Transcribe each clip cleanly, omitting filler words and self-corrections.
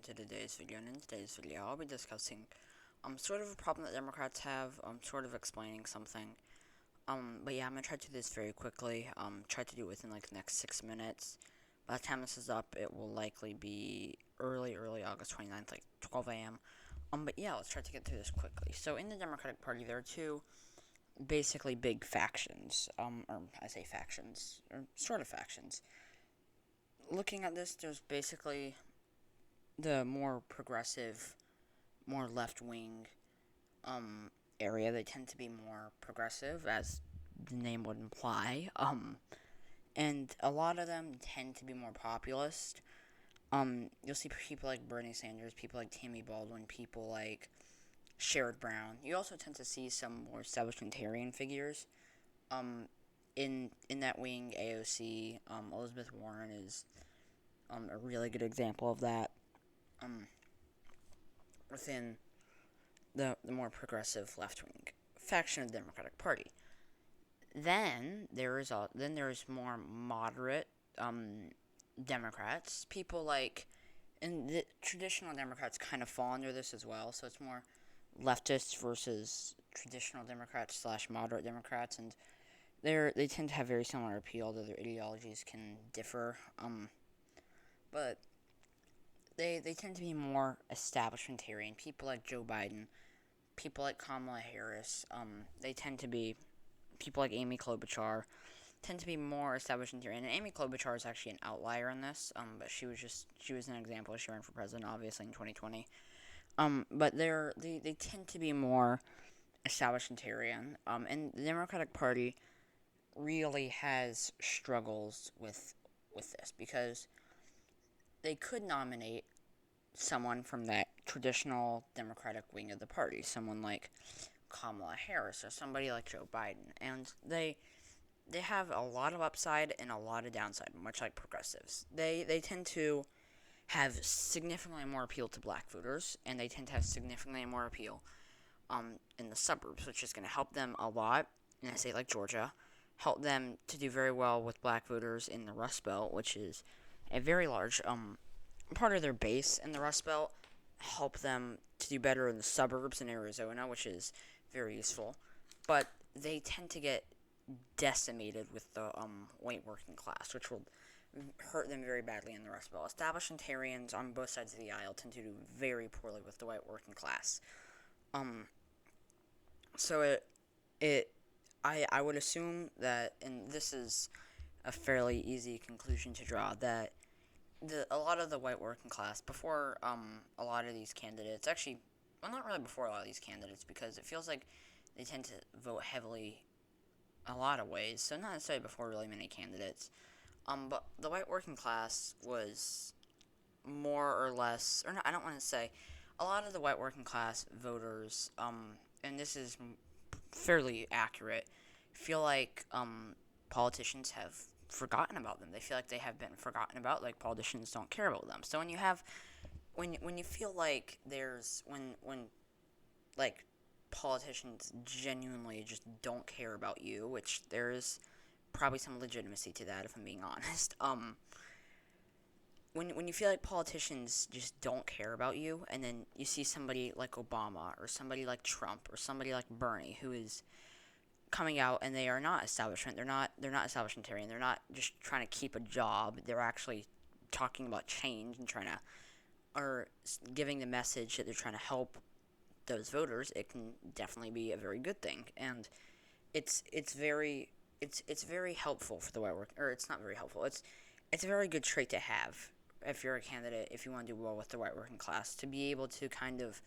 to today's video, and in today's video I'll be discussing sort of a problem that Democrats have, sort of explaining something. But yeah, I'm gonna try to do this very quickly, try to do it within like the next 6 minutes. By the time this is up, it will likely be early August 29th, like 12 a.m. But yeah, let's try to get through this quickly. So in the Democratic Party, there are two basically big factions, or I say factions, or sort of factions. Looking at this, there's basically the more progressive, more left wing area. They tend to be more progressive, as the name would imply. And a lot of them tend to be more populist. You'll see people like Bernie Sanders, people like Tammy Baldwin, people like Sherrod Brown. You also tend to see some more establishmentarian figures. In that wing, AOC, Elizabeth Warren is a really good example of that. Within the more progressive left wing faction of the Democratic Party. Then there's more moderate Democrats. People like, and the traditional Democrats kind of fall under this as well. So it's more leftists versus traditional Democrats slash moderate Democrats, and they tend to have very similar appeal, though their ideologies can differ. But they tend to be more establishmentarian. People like Joe Biden, people like Kamala Harris, they tend to be, people like Amy Klobuchar, tend to be more establishmentarian. And Amy Klobuchar is actually an outlier in this, but she was an example. She ran for president, obviously, in 2020. But they tend to be more establishmentarian. And the Democratic Party really has struggles with this, because they could nominate someone from that traditional Democratic wing of the party, someone like Kamala Harris or somebody like Joe Biden, and they have a lot of upside and a lot of downside, much like progressives. They tend to have significantly more appeal to black voters, and they tend to have significantly more appeal in the suburbs, which is going to help them a lot in a state like Georgia, help them to do very well with black voters in the Rust Belt, which is a very large part of their base in the Rust Belt, help them to do better in the suburbs in Arizona, which is very useful. But they tend to get decimated with the white working class, which will hurt them very badly in the Rust Belt. Establishmentarians on both sides of the aisle tend to do very poorly with the white working class. So I would assume that, and this is a fairly easy conclusion to draw, that a lot of the white working class, before a lot of these candidates, actually, well, not really before a lot of these candidates, because it feels like they tend to vote heavily a lot of ways, so not necessarily before really many candidates, but the white working class was more or less, or no, I don't want to say, a lot of the white working class voters, and this is fairly accurate, feel like politicians have forgotten about them. They feel like they have been forgotten about, like politicians don't care about them. So when you have, when you feel like when like politicians genuinely just don't care about you, which there's probably some legitimacy to that, if I'm being honest. When you feel like politicians just don't care about you, and then you see somebody like Obama or somebody like Trump or somebody like Bernie, who is coming out, and they are not establishment. They're not establishmentarian. They're not just trying to keep a job. They're actually talking about change and trying to, or giving the message that they're trying to help those voters. It can definitely be a very good thing, and it's very helpful for the white work, or it's not very helpful. It's a very good trait to have if you're a candidate, if you want to do well with the white working class, to be able to kind of,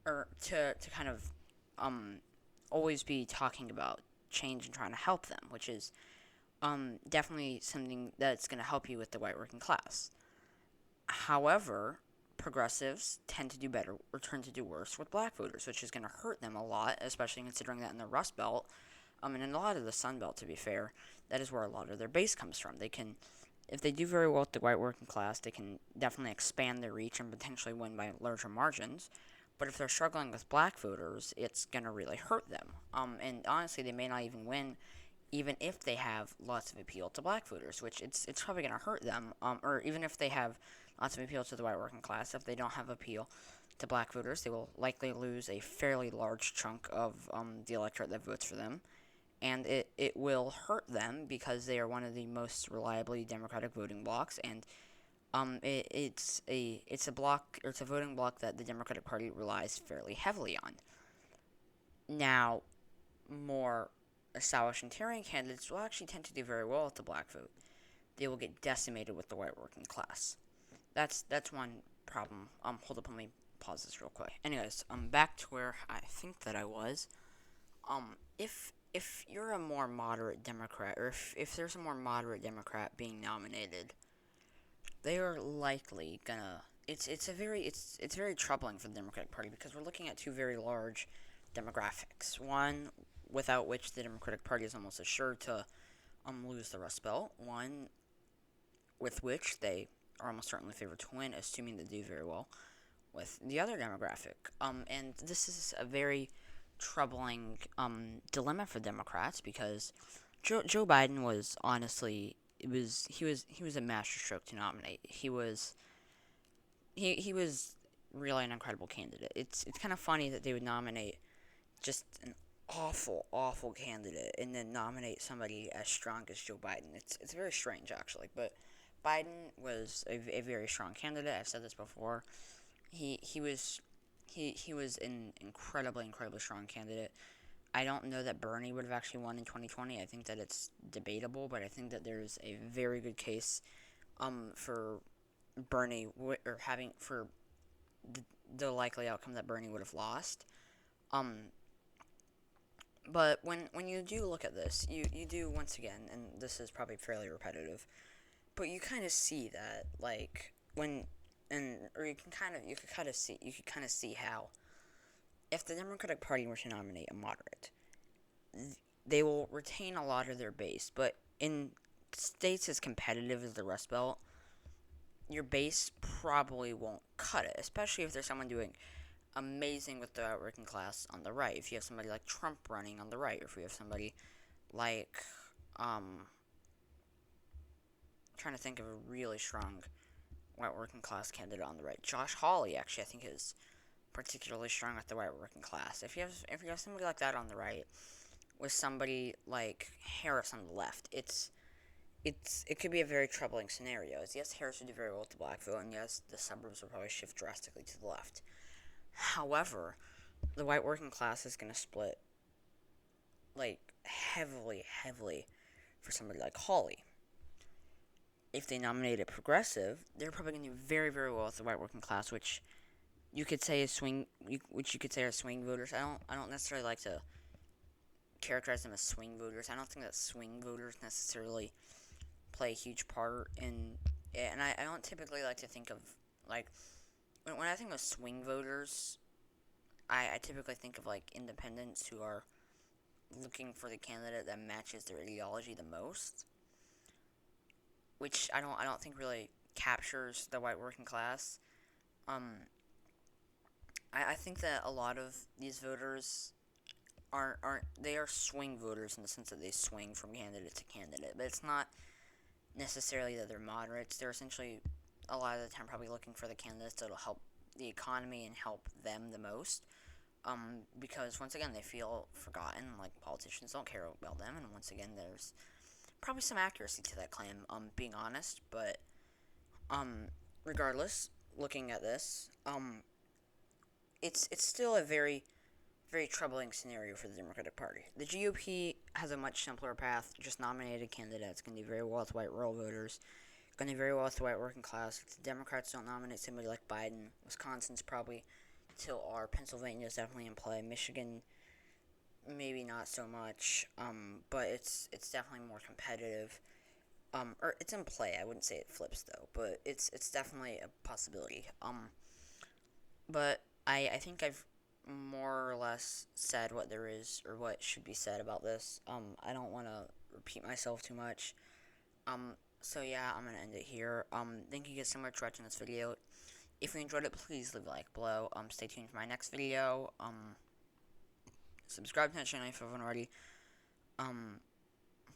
or to kind of always be talking about change and trying to help them, which is definitely something that's going to help you with the white working class. However, progressives tend to do better or tend to do worse with black voters, which is going to hurt them a lot, especially considering that in the Rust Belt, and in a lot of the Sun Belt, to be fair, that is where a lot of their base comes from. They can, if they do very well with the white working class, they can definitely expand their reach and potentially win by larger margins. But if they're struggling with black voters, it's going to really hurt them. And honestly, they may not even win, even if they have lots of appeal to black voters, which it's probably going to hurt them. Or even if they have lots of appeal to the white working class. If they don't have appeal to black voters, they will likely lose a fairly large chunk of the electorate that votes for them. And it will hurt them because they are one of the most reliably Democratic voting blocs, and it's a block, or it's a voting bloc that the Democratic Party relies fairly heavily on. Now, more established Ontarian candidates will actually tend to do very well with the black vote. They will get decimated with the white working class. That's one problem. Hold up, let me pause this real quick. Anyways, back to where I think that I was. If you're a more moderate Democrat, or if there's a more moderate Democrat being nominated, they are likely gonna. It's very troubling for the Democratic Party because we're looking at two very large demographics. One without which the Democratic Party is almost assured to lose the Rust Belt. One with which they are almost certainly favored to win, assuming they do very well with the other demographic. And this is a very troubling dilemma for Democrats because Joe Biden was honestly he was a masterstroke to nominate. He was really an incredible candidate. It's kind of funny that they would nominate just an awful candidate and then nominate somebody as strong as Joe Biden. It's very strange actually, but Biden was a very strong candidate. I've said this before. He was an incredibly strong candidate. I don't know that Bernie would have actually won in 2020. I think that it's debatable, but I think that there's a very good case for Bernie for the likely outcome that Bernie would have lost. But when you do look at this, you do once again, and this is probably fairly repetitive, but you kind of see that you could kind of see how if the Democratic Party were to nominate a moderate, they will retain a lot of their base, but in states as competitive as the Rust Belt, your base probably won't cut it, especially if there's someone doing amazing with the working class on the right. If you have somebody like Trump running on the right, or if you have somebody like, trying to think of a really strong white working class candidate on the right. Josh Hawley, actually, I think is particularly strong with the white working class. If you have somebody like that on the right, with somebody like Harris on the left, it could be a very troubling scenario. Yes, Harris would do very well with the black vote, and yes, the suburbs will probably shift drastically to the left. However, the white working class is going to split, heavily for somebody like Hawley. If they nominate a progressive, they're probably going to do very well with the white working class, which you could say are swing voters. I don't necessarily like to characterize them as swing voters. I don't think that swing voters necessarily play a huge part in it, and I don't typically like to think of, when I think of swing voters, I typically think of, independents who are looking for the candidate that matches their ideology the most, which I don't think really captures the white working class. I think that a lot of these voters are swing voters in the sense that they swing from candidate to candidate, but it's not necessarily that they're moderates. They're essentially, a lot of the time, probably looking for the candidates that'll help the economy and help them the most. Because once again, they feel forgotten. Politicians don't care about them, and once again, there's probably some accuracy to that claim. Being honest, but regardless, looking at this, it's still a very troubling scenario for the Democratic Party. The GOP has a much simpler path. Just nominate a candidate that's going to do very well with white rural voters, going to do very well with the white working class. If the Democrats don't nominate somebody like Biden, Wisconsin's probably till our Pennsylvania is definitely in play. Michigan, maybe not so much, but it's definitely more competitive. Or it's in play. I wouldn't say it flips though, but it's definitely a possibility. But I think I've more or less said what there is or what should be said about this. I don't want to repeat myself too much. So yeah, I'm gonna end it here. Thank you guys so much for watching this video. If you enjoyed it, please leave a like below. Stay tuned for my next video. Subscribe to my channel if you haven't already.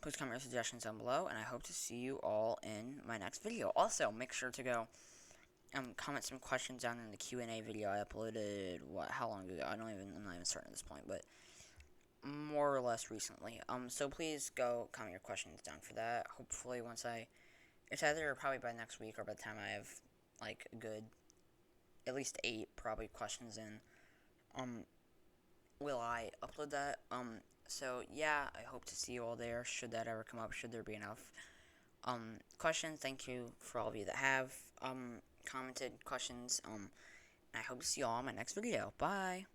Please comment your suggestions down below, and I hope to see you all in my next video. Also, make sure to go comment some questions down in the Q&A video I uploaded, how long ago? I'm not even certain at this point, but more or less recently. So please go comment your questions down for that. Hopefully it's either probably by next week or by the time I have, like, a good, at least 8 probably questions in, will I upload that. So yeah, I hope to see you all there, should that ever come up, should there be enough, questions. Thank you for all of you that have, commented questions, I hope to see you all in my next video. Bye!